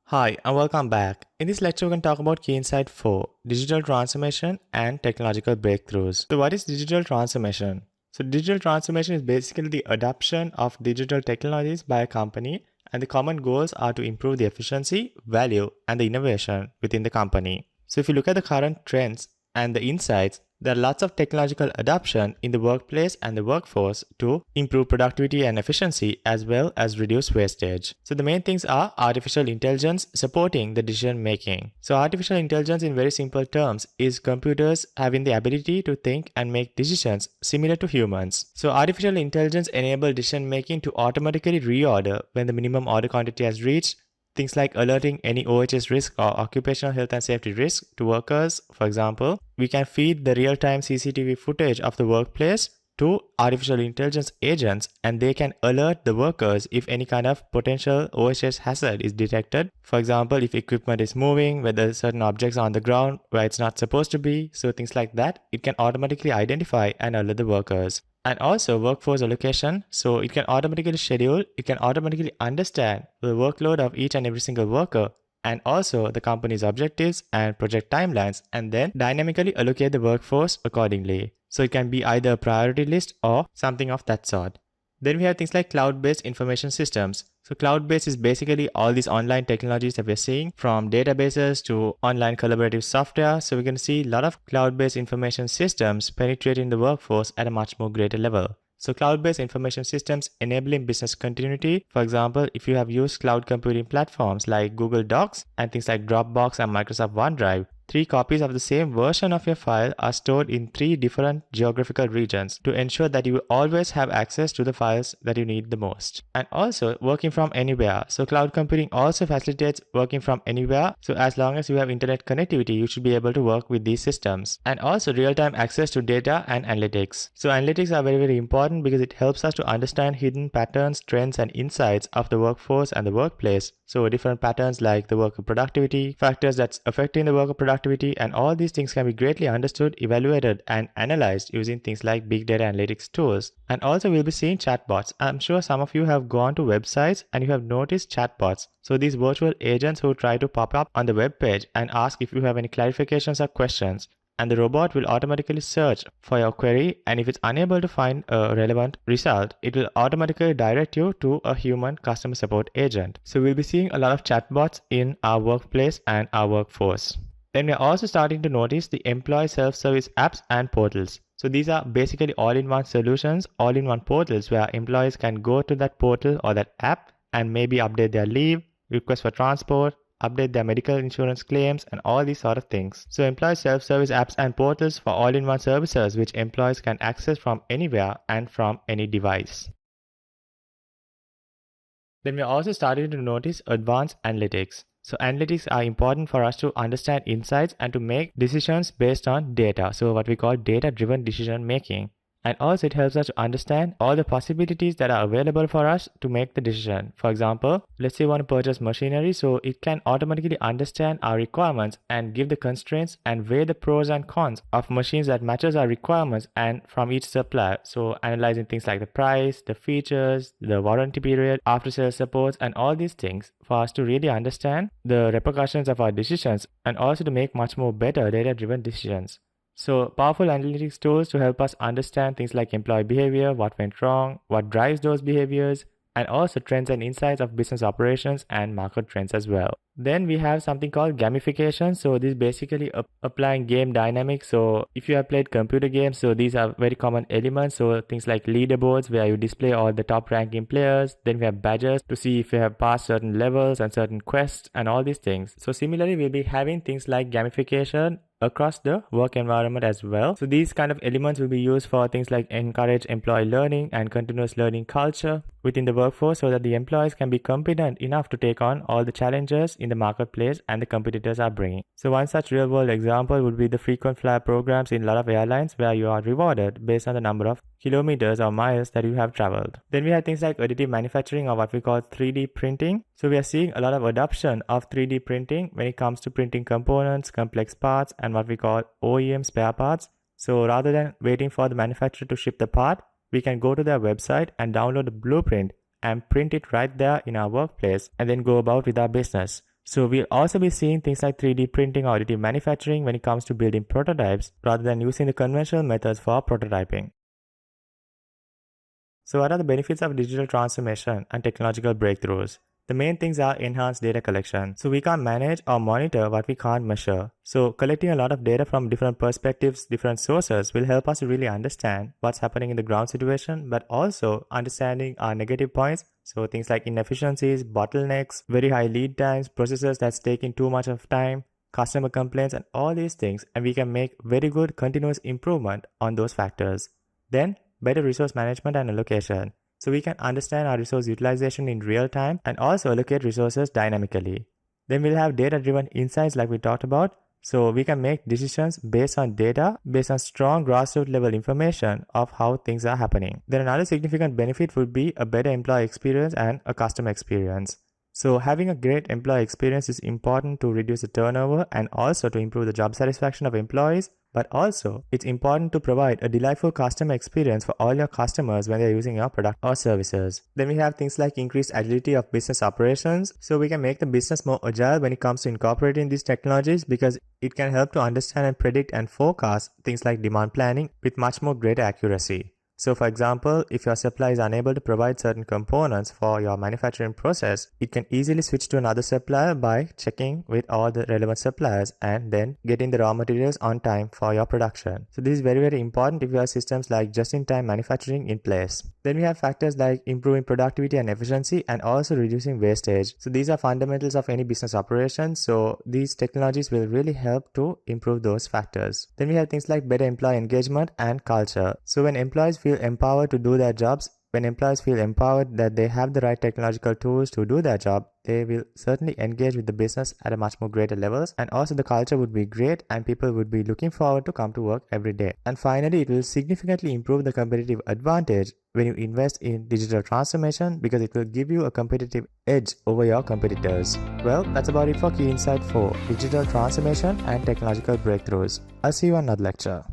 Hi, and welcome back. In this lecture, we're going to talk about Key Insight 4, Digital Transformation and Technological Breakthroughs. So what is digital transformation? So digital transformation is basically the adoption of digital technologies by a company, and the common goals are to improve the efficiency, value, and the innovation within the company. So if you look at the current trends and the insights, there are lots of technological adoption in the workplace and the workforce to improve productivity and efficiency as well as reduce wastage. So the main things are artificial intelligence supporting the decision making. So artificial intelligence in very simple terms is computers having the ability to think and make decisions similar to humans. So artificial intelligence enables decision making to automatically reorder when the minimum order quantity has reached. Things like alerting any OHS risk or occupational health and safety risk to workers. For example, we can feed the real-time CCTV footage of the workplace to artificial intelligence agents, and they can alert the workers if any kind of potential OHS hazard is detected. For example, if equipment is moving, whether certain objects are on the ground where it's not supposed to be, so things like that, it can automatically identify and alert the workers. And also workforce allocation, so it can automatically schedule, it can automatically understand the workload of each and every single worker, and also the company's objectives and project timelines, and then dynamically allocate the workforce accordingly. So it can be either a priority list or something of that sort. Then we have things like cloud-based information systems. So cloud-based is basically all these online technologies that we're seeing, from databases to online collaborative software. So we're going to see a lot of cloud-based information systems penetrating the workforce at a much more greater level. So cloud-based information systems enabling business continuity. For example, if you have used cloud computing platforms like Google Docs and things like Dropbox and Microsoft OneDrive, 3 copies of the same version of your file are stored in 3 different geographical regions to ensure that you will always have access to the files that you need the most. And also working from anywhere. So cloud computing also facilitates working from anywhere. So as long as you have internet connectivity, you should be able to work with these systems. And also real-time access to data and analytics. So analytics are very important because it helps us to understand hidden patterns, trends, and insights of the workforce and the workplace. So different patterns like the worker productivity, factors that's affecting the worker productivity, and all these things can be greatly understood, evaluated, and analyzed using things like big data analytics tools. And also we'll be seeing chatbots. I'm sure some of you have gone to websites and you have noticed chatbots. So these virtual agents who try to pop up on the web page and ask if you have any clarifications or questions, and the robot will automatically search for your query, and if it's unable to find a relevant result, it will automatically direct you to a human customer support agent. So we'll be seeing a lot of chatbots in our workplace and our workforce. Then we're also starting to notice the employee self-service apps and portals. So these are basically all-in-one solutions, all-in-one portals where employees can go to that portal or that app and maybe update their leave, request for transport, update their medical insurance claims, and all these sort of things. So employee self-service apps and portals for all-in-one services which employees can access from anywhere and from any device. Then we're also starting to notice advanced analytics. So analytics are important for us to understand insights and to make decisions based on data. So what we call data-driven decision making. And also it helps us to understand all the possibilities that are available for us to make the decision. For example, let's say we want to purchase machinery, so it can automatically understand our requirements and give the constraints and weigh the pros and cons of machines that matches our requirements and from each supplier. So analyzing things like the price, the features, the warranty period, after sales supports, and all these things for us to really understand the repercussions of our decisions and also to make much more better data-driven decisions. So powerful analytics tools to help us understand things like employee behavior, what went wrong, what drives those behaviors, and also trends and insights of business operations and market trends as well. Then we have something called gamification. So this is basically applying game dynamics. So if you have played computer games, so these are very common elements. So things like leaderboards where you display all the top ranking players. Then we have badges to see if you have passed certain levels and certain quests and all these things. So similarly, we'll be having things like gamification across the work environment as well. So these kind of elements will be used for things like encourage employee learning and continuous learning culture within the workforce so that the employees can be competent enough to take on all the challenges in the marketplace and the competitors are bringing. So one such real world example would be the frequent flyer programs in a lot of airlines where you are rewarded based on the number of kilometers or miles that you have traveled. Then we have things like additive manufacturing or what we call 3D printing. So we are seeing a lot of adoption of 3D printing when it comes to printing components, complex parts, and what we call OEM spare parts. So rather than waiting for the manufacturer to ship the part, we can go to their website and download the blueprint and print it right there in our workplace and then go about with our business. So we'll also be seeing things like 3D printing or additive manufacturing when it comes to building prototypes rather than using the conventional methods for prototyping. So what are the benefits of digital transformation and technological breakthroughs? The main things are enhanced data collection. So we can't manage or monitor what we can't measure. So collecting a lot of data from different perspectives, different sources will help us to really understand what's happening in the ground situation, but also understanding our negative points. So things like inefficiencies, bottlenecks, very high lead times, processes that's taking too much of time, customer complaints, and all these things. And we can make very good continuous improvement on those factors. Then better resource management and allocation. So we can understand our resource utilization in real time and also allocate resources dynamically. Then we'll have data-driven insights like we talked about. So we can make decisions based on data, based on strong grassroots level information of how things are happening. Then another significant benefit would be a better employee experience and a customer experience. So having a great employee experience is important to reduce the turnover and also to improve the job satisfaction of employees. But also, it's important to provide a delightful customer experience for all your customers when they're using your product or services. Then we have things like increased agility of business operations. So we can make the business more agile when it comes to incorporating these technologies because it can help to understand and predict and forecast things like demand planning with much more greater accuracy. So for example, if your supplier is unable to provide certain components for your manufacturing process, it can easily switch to another supplier by checking with all the relevant suppliers and then getting the raw materials on time for your production. So this is very, very important if you have systems like just-in-time manufacturing in place. Then we have factors like improving productivity and efficiency and also reducing wastage. So these are fundamentals of any business operation. So these technologies will really help to improve those factors. Then we have things like better employee engagement and culture. So when employees feel empowered to do their jobs, when employees feel empowered that they have the right technological tools to do their job, they will certainly engage with the business at a much more greater levels, and also the culture would be great and people would be looking forward to come to work every day. And finally, it will significantly improve the competitive advantage when you invest in digital transformation because it will give you a competitive edge over your competitors. Well, that's about it for Key Insight 4, Digital Transformation and Technological Breakthroughs. I'll see you on another lecture.